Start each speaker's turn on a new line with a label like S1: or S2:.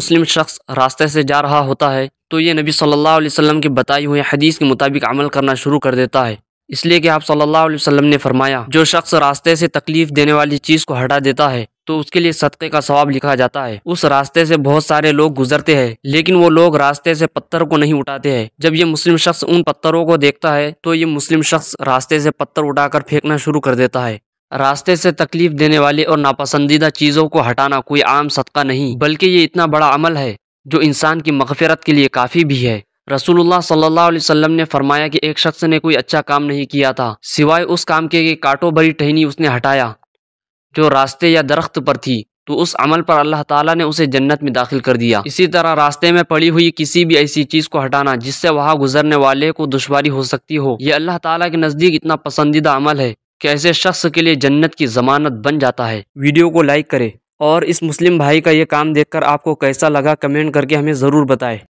S1: मुस्लिम शख्स रास्ते से जा रहा होता है तो ये नबी सल्लल्लाहु अलैहि वसल्लम की बताई हुई हदीस के मुताबिक अमल करना शुरू कर देता है। इसलिए कि आप सल्लल्लाहु अलैहि वसल्लम ने फरमाया, जो शख्स रास्ते से तकलीफ देने वाली चीज़ को हटा देता है तो उसके लिए सदक़े का सवाब लिखा जाता है। उस रास्ते से बहुत सारे लोग गुजरते हैं, लेकिन वो लोग रास्ते से पत्थर को नहीं उठाते हैं। जब ये मुस्लिम शख्स उन पत्थरों को देखता है तो ये मुस्लिम शख्स रास्ते से पत्थर उठाकर फेंकना शुरू कर देता है। रास्ते से तकलीफ देने वाली और नापसंदीदा चीज़ों को हटाना कोई आम सदका नहीं, बल्कि ये इतना बड़ा अमल है जो इंसान की मग़फ़िरत के लिए काफ़ी भी है। रसूलुल्लाह सल्लल्लाहु अलैहि वसल्लम ने फरमाया कि एक शख्स ने कोई अच्छा काम नहीं किया था सिवाय उस काम के कि कांटों भरी टहनी उसने हटाया जो रास्ते या दरख्त पर थी, तो उस अमल पर अल्लाह ताला ने उसे जन्नत में दाखिल कर दिया। इसी तरह रास्ते में पड़ी हुई किसी भी ऐसी चीज़ को हटाना जिससे वहाँ गुजरने वाले को दुश्वारी हो सकती हो, यह अल्लाह ताला के नज़दीक इतना पसंदीदा अमल है कि ऐसे शख्स के लिए जन्नत की ज़मानत बन जाता है। वीडियो को लाइक करें और इस मुस्लिम भाई का ये काम देखकर आपको कैसा लगा कमेंट करके हमें ज़रूर बताएं।